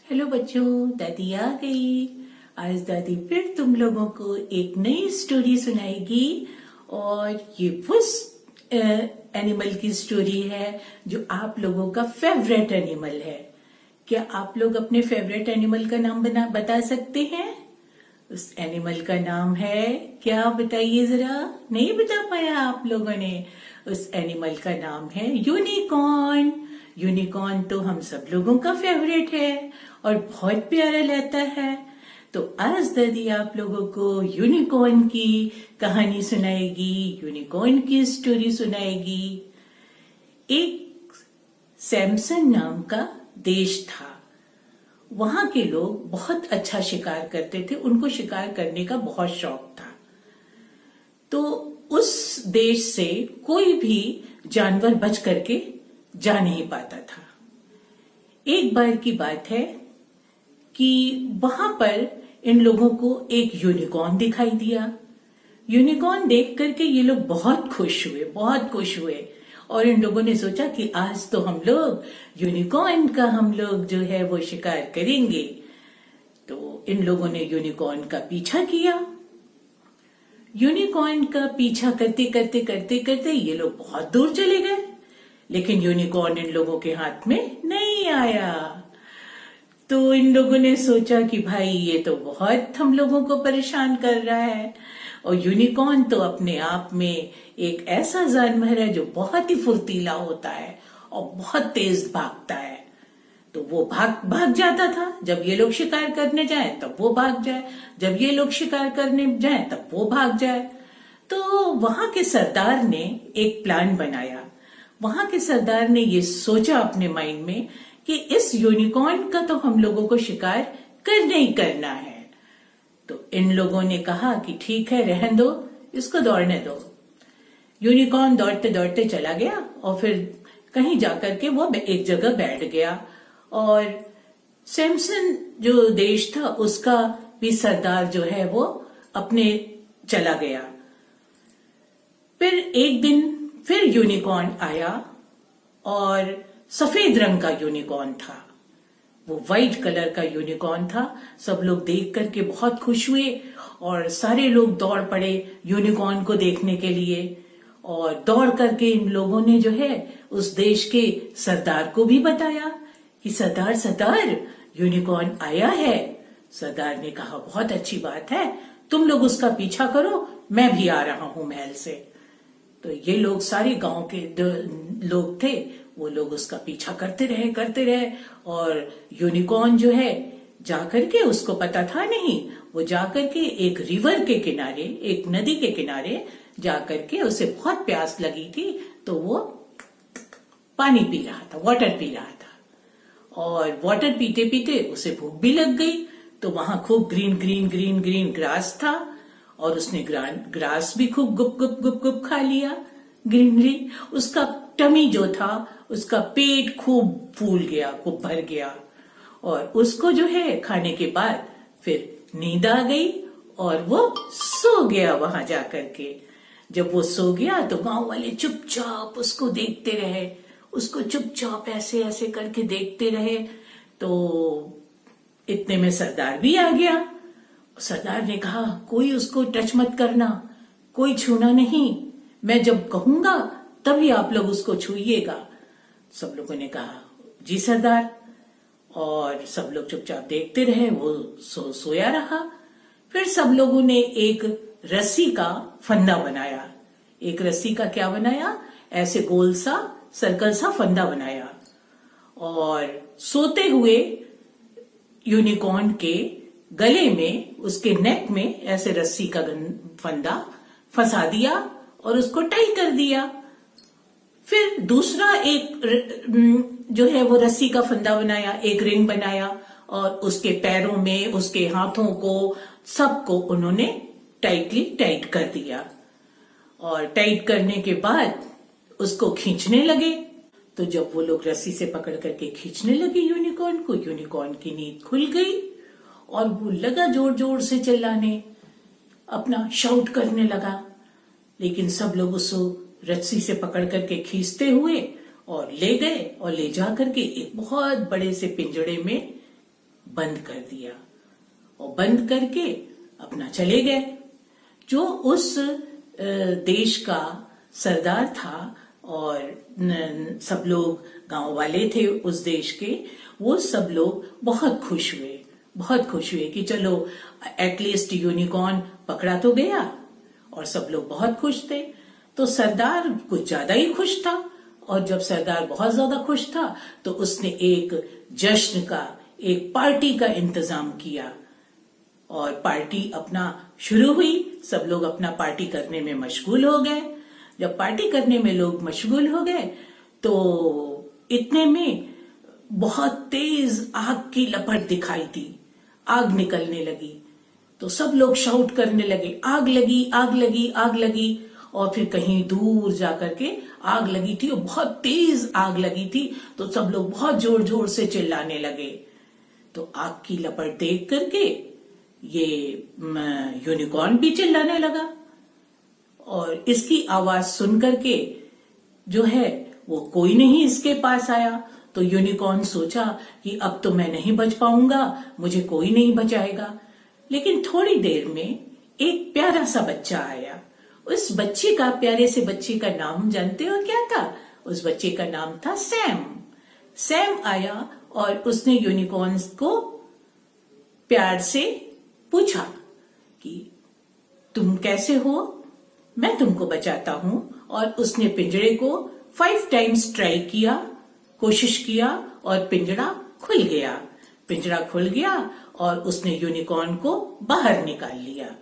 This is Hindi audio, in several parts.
हेलो बच्चों, दादी आ गई। आज दादी फिर तुम लोगों को एक नई स्टोरी सुनाएगी और ये उस एनिमल की स्टोरी है जो आप लोगों का फेवरेट एनिमल है। क्या आप लोग अपने फेवरेट एनिमल का नाम बता सकते हैं? उस एनिमल का नाम है क्या? बताइए जरा। नहीं बता पाया आप लोगों ने? उस एनिमल का नाम है यूनिकॉर्न। यूनिकॉर्न तो हम सब लोगों का फेवरेट है और बहुत प्यारा लगता है। तो आज दादी आप लोगों को यूनिकॉर्न की कहानी सुनाएगी, यूनिकॉर्न की स्टोरी सुनाएगी। एक सैमसन नाम का देश था। वहां के लोग बहुत अच्छा शिकार करते थे, उनको शिकार करने का बहुत शौक था। तो उस देश से कोई भी जानवर बच करके जा नहीं पाता था। एक बार की बात है कि वहां पर इन लोगों को एक यूनिकॉर्न दिखाई दिया। यूनिकॉर्न देख करके ये लोग बहुत खुश हुए और इन लोगों ने सोचा कि आज तो हम लोग यूनिकॉर्न का हम लोग जो है वो शिकार करेंगे। तो इन लोगों ने यूनिकॉर्न का पीछा किया। यूनिकॉर्न का पीछा करते करते करते करते ये लोग बहुत दूर चले गए, लेकिन यूनिकॉर्न इन लोगों के हाथ में नहीं आया। तो इन लोगों ने सोचा कि भाई ये तो बहुत हम लोगों को परेशान कर रहा है। और यूनिकॉर्न तो अपने आप में एक ऐसा जानवर है जो बहुत ही फुर्तीला होता है और बहुत तेज भागता है। तो वो भाग जाता था। जब ये लोग शिकार करने जाए तब वो भाग जाए, जब ये लोग शिकार करने जाए तब वो भाग जाए। तो वहां के सरदार ने एक प्लान बनाया। वहां के सरदार ने ये सोचा अपने माइंड में कि इस यूनिकॉर्न का तो हम लोगों को शिकार करना ही करना है। तो इन लोगों ने कहा कि ठीक है, रहने दो, इसको दौड़ने दो। यूनिकॉर्न दौड़ते दौड़ते चला गया और फिर कहीं जाकर के वो एक जगह बैठ गया। और सैमसन जो देश था उसका भी सरदार जो है वो अपने चला गया। फिर एक दिन फिर यूनिकॉर्न आया और सफेद रंग का यूनिकॉर्न था। वो व्हाइट कलर का यूनिकॉर्न था। सब लोग देख करके बहुत खुश हुए और सारे लोग दौड़ पड़े यूनिकॉर्न को देखने के लिए। और दौड़ करके इन लोगों ने जो है उस देश के सरदार को भी बताया कि सरदार सरदार यूनिकॉर्न आया है। सरदार ने कहा बहुत अच्छी बात है, तुम लोग उसका पीछा करो, मैं भी आ रहा हूं महल से। तो ये लोग सारे गांव के लोग थे, वो लोग उसका पीछा करते रहे और यूनिकॉर्न जो है जाकर के, उसको पता था नहीं, वो जाकर के एक रिवर के किनारे, एक नदी के किनारे जाकर के, उसे बहुत प्यास लगी थी तो वो पानी पी रहा था, वाटर पी रहा था। और वाटर पीते पीते उसे भूख भी लग गई। तो वहां खूब green green green green grass था और उसने ग्रास भी खूब गुप गुप गुप गुप खा लिया, ग्रीनरी। उसका टमी जो था, उसका पेट खूब फूल गया, खूब भर गया। और उसको जो है खाने के बाद फिर नींद आ गई और वो सो गया वहां जाकर के। जब वो सो गया तो गांव वाले चुपचाप उसको देखते रहे, उसको चुपचाप ऐसे ऐसे करके देखते रहे। तो इतने में सरदार भी आ गया। सरदार ने कहा कोई उसको टच मत करना, कोई छूना नहीं, मैं जब कहूंगा तभी आप लोग उसको छूइएगा। सब लोगों ने कहा जी सरदार। और सब लोग चुपचाप देखते रहे, वो सोया रहा। फिर सब लोगों ने एक रस्सी का फंदा बनाया। एक रस्सी का क्या बनाया, ऐसे गोल सा सर्कल सा फंदा बनाया और सोते हुए यूनिकॉर्न के गले में, उसके नेक में ऐसे रस्सी का फंदा फंसा दिया और उसको टाई कर दिया। फिर दूसरा एक जो है वो रस्सी का फंदा बनाया, एक रिंग बनाया और उसके पैरों में, उसके हाथों को, सबको उन्होंने टाइट कर दिया। और टाइट करने के बाद उसको खींचने लगे। तो जब वो लोग रस्सी से पकड़ करके खींचने लगे यूनिकॉर्न को, यूनिकॉर्न की नींद खुल गई और वो लगा जोर जोर से चिल्लाने, अपना शाउट करने लगा। लेकिन सब लोग उसको रस्सी से पकड़ करके खींचते हुए और ले गए और ले जा करके एक बहुत बड़े से पिंजड़े में बंद कर दिया और बंद करके अपना चले गए। जो उस देश का सरदार था और सब लोग गांव वाले थे उस देश के, वो सब लोग बहुत खुश हुए कि चलो एटलीस्ट यूनिकॉर्न पकड़ा तो गया, और सब लोग बहुत खुश थे। तो सरदार कुछ ज्यादा ही खुश था, और जब सरदार बहुत ज्यादा खुश था तो उसने एक जश्न का, एक पार्टी का इंतजाम किया, और पार्टी अपना शुरू हुई। सब लोग अपना पार्टी करने में मशगूल हो गए। जब पार्टी करने में लोग मशगूल हो गए तो इतने में बहुत तेज आग की लपट दिखाई दी, आग निकलने लगी। तो सब लोग शाउट करने लगे, आग लगी, आग लगी, आग लगी। और फिर कहीं दूर जाकर के आग लगी थी और बहुत तेज आग लगी थी, तो सब लोग बहुत जोर जोर से चिल्लाने लगे। तो आग की लपट देख करके ये यूनिकॉर्न भी चिल्लाने लगा, और इसकी आवाज सुन करके जो है वो कोई नहीं इसके पास आया। तो यूनिकॉर्न सोचा कि अब तो मैं नहीं बच पाऊंगा, मुझे कोई नहीं बचाएगा। लेकिन थोड़ी देर में एक प्यारा सा बच्चा आया। उस बच्चे का, प्यारे से बच्चे का नाम जानते हो क्या था? उस बच्चे का नाम था सैम। सैम आया और उसने यूनिकॉर्न को प्यार से पूछा कि तुम कैसे हो, मैं तुमको बचाता हूं। और उसने पिंजरे को 5 टाइम्स ट्राई किया, कोशिश किया, और पिंजरा खुल गया और उसने यूनिकॉर्न को बाहर निकाल लिया।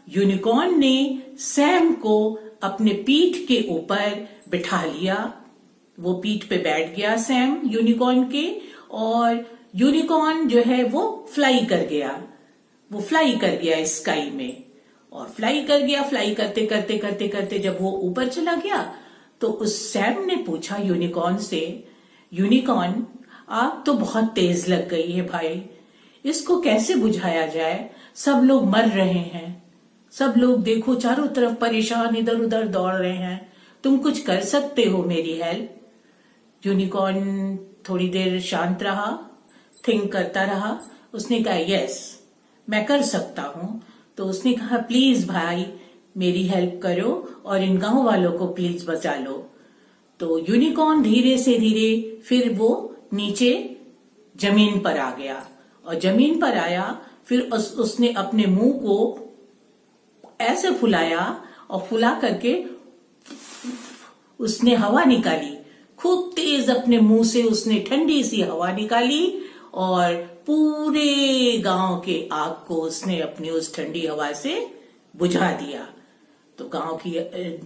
यूनिकॉर्न ने सैम को अपने पीठ के ऊपर बिठा लिया। वो पीठ पे बैठ गया सैम यूनिकॉर्न के, और यूनिकॉर्न जो है वो फ्लाई कर गया स्काई में। और फ्लाई करते करते जब वो ऊपर चला गया तो उस सैम ने पूछा यूनिकॉर्न से, यूनिकॉर्न आग तो बहुत तेज लग गई है भाई, इसको कैसे बुझाया जाए? सब लोग मर रहे हैं, सब लोग देखो चारों तरफ परेशान इधर उधर दौड़ रहे हैं, तुम कुछ कर सकते हो मेरी हेल्प? यूनिकॉर्न थोड़ी देर शांत रहा, थिंक करता रहा। उसने कहा यस, मैं कर सकता हूं। तो उसने कहा प्लीज भाई मेरी हेल्प करो और इन गांव वालों को प्लीज बचा लो। तो यूनिकॉर्न धीरे से धीरे फिर वो नीचे जमीन पर आ गया, और जमीन पर आया फिर उसने अपने मुंह को ऐसे फुलाया, और फुला करके उसने हवा निकाली। खूब तेज अपने मुंह से उसने ठंडी सी हवा निकाली, और पूरे गांव के आग को उसने अपनी उस ठंडी हवा से बुझा दिया। तो गांव की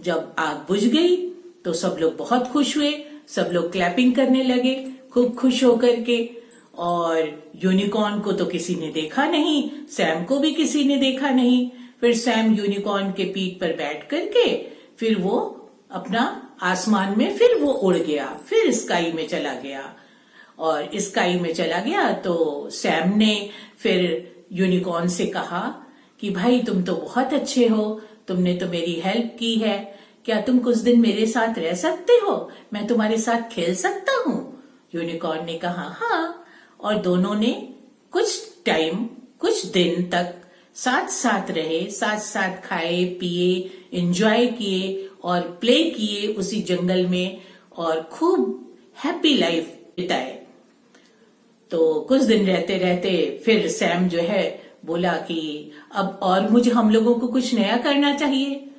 जब आग बुझ गई तो सब लोग बहुत खुश हुए, सब लोग क्लैपिंग करने लगे खूब खुश होकर के। और यूनिकॉर्न को तो किसी ने देखा नहीं, सैम को भी किसी ने देखा नहीं। फिर सैम यूनिकॉर्न के पीठ पर बैठ करके फिर वो अपना आसमान में फिर वो उड़ गया, फिर स्काई में चला गया। और स्काई में चला गया तो सैम ने फिर यूनिकॉर्न से कहा कि भाई तुम तो बहुत अच्छे हो, तुमने तो मेरी हेल्प की है, क्या तुम कुछ दिन मेरे साथ रह सकते हो? मैं तुम्हारे साथ खेल सकता हूँ? यूनिकॉर्न ने कहा हाँ। और दोनों ने कुछ दिन तक साथ साथ रहे, साथ साथ खाए पिए, एंजॉय किए और प्ले किए उसी जंगल में, और खूब हैप्पी लाइफ बिताए। तो कुछ दिन रहते रहते फिर सैम जो है बोला कि अब और मुझे हम लोगों को कुछ नया करना चाहिए।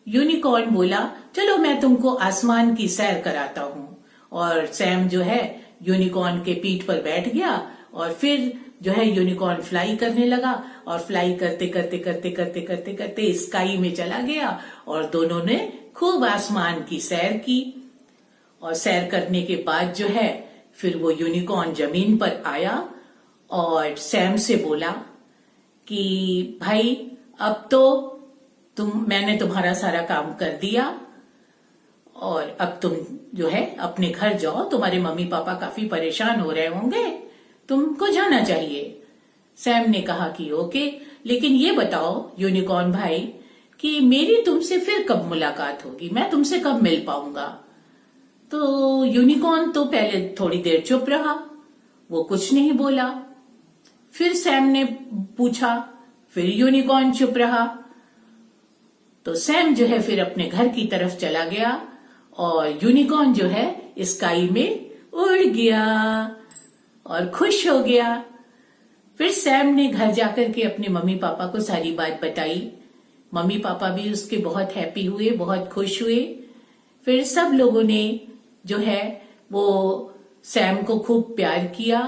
यूनिकॉर्न बोला चलो मैं तुमको आसमान की सैर कराता हूँ। और सैम जो है यूनिकॉर्न के पीठ पर बैठ गया, और फिर जो है यूनिकॉर्न फ्लाई करने लगा, और फ्लाई करते करते करते करते करते करते स्काई में चला गया, और दोनों ने खूब आसमान की सैर की। और सैर करने के बाद जो है फिर वो यूनिकॉर्न जमीन पर आया और सैम से बोला कि भाई अब तो मैंने तुम्हारा सारा काम कर दिया, और अब तुम जो है अपने घर जाओ, तुम्हारे मम्मी पापा काफी परेशान हो रहे होंगे, तुमको जाना चाहिए। सैम ने कहा कि ओके, लेकिन ये बताओ यूनिकॉर्न भाई कि मेरी तुमसे फिर कब मुलाकात होगी, मैं तुमसे कब मिल पाऊंगा? तो यूनिकॉर्न तो पहले थोड़ी देर चुप रहा, वो कुछ नहीं बोला। फिर सैम ने पूछा, फिर यूनिकॉर्न चुप रहा। तो सैम जो है फिर अपने घर की तरफ चला गया और यूनिकॉर्न जो है स्काई में उड़ गया और खुश हो गया। फिर सैम ने घर जाकर के अपने मम्मी पापा को सारी बात बताई। मम्मी पापा भी उसके बहुत हैप्पी हुए, बहुत खुश हुए। फिर सब लोगों ने जो है वो सैम को खूब प्यार किया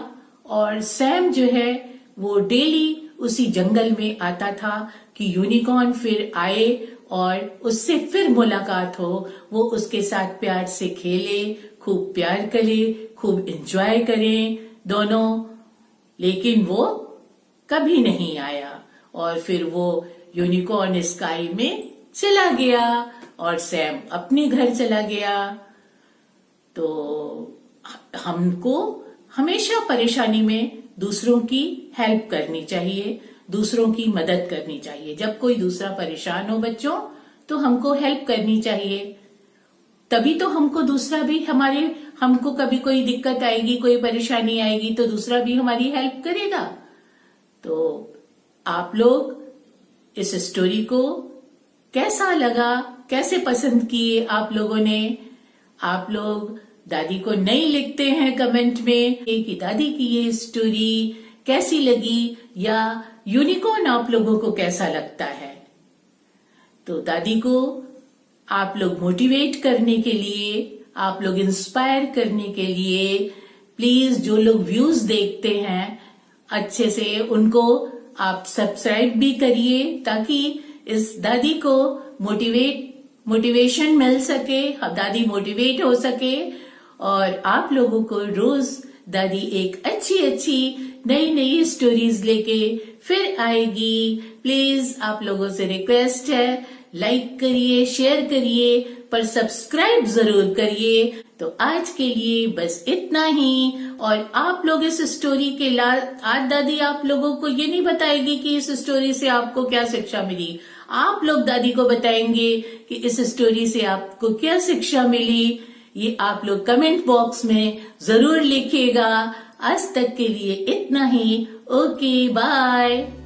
और सैम जो है वो डेली उसी जंगल में आता था कि यूनिकॉर्न फिर आए और उससे फिर मुलाकात हो, वो उसके साथ प्यार से खेले, खूब प्यार करे, खूब एंजॉय करें दोनों। लेकिन वो कभी नहीं आया और फिर वो यूनिकॉर्न स्काई में चला गया और सैम अपने घर चला गया। तो हमको हमेशा परेशानी में दूसरों की हेल्प करनी चाहिए, दूसरों की मदद करनी चाहिए। जब कोई दूसरा परेशान हो बच्चों तो हमको हेल्प करनी चाहिए, तभी तो हमको दूसरा भी हमको कभी कोई दिक्कत आएगी, कोई परेशानी आएगी तो दूसरा भी हमारी हेल्प करेगा। तो आप लोग इस स्टोरी को कैसा लगा, कैसे पसंद किए आप लोगों ने? आप लोग दादी को नहीं लिखते हैं कमेंट में कि दादी की ये स्टोरी कैसी लगी, या यूनिकॉर्न आप लोगों को कैसा लगता है? तो दादी को आप लोग मोटिवेट करने के लिए, आप लोग इंस्पायर करने के लिए प्लीज जो लोग व्यूज देखते हैं अच्छे से उनको आप सब्सक्राइब भी करिए, ताकि इस दादी को मोटिवेशन मिल सके, दादी मोटिवेट हो सके और आप लोगों को रोज दादी एक अच्छी अच्छी नई नई स्टोरीज लेके फिर आएगी। प्लीज आप लोगों से रिक्वेस्ट है, लाइक करिए, शेयर करिए, पर सब्सक्राइब जरूर करिए। तो आज के लिए बस इतना ही। और आप लोग इस स्टोरी के आज दादी आप लोगों को ये नहीं बताएगी कि इस स्टोरी से आपको क्या शिक्षा मिली, आप लोग दादी को बताएंगे कि इस स्टोरी से आपको क्या शिक्षा मिली। ये आप लोग कमेंट बॉक्स में जरूर लिखिएगा। आज तक के लिए इतना ही। Okay, bye.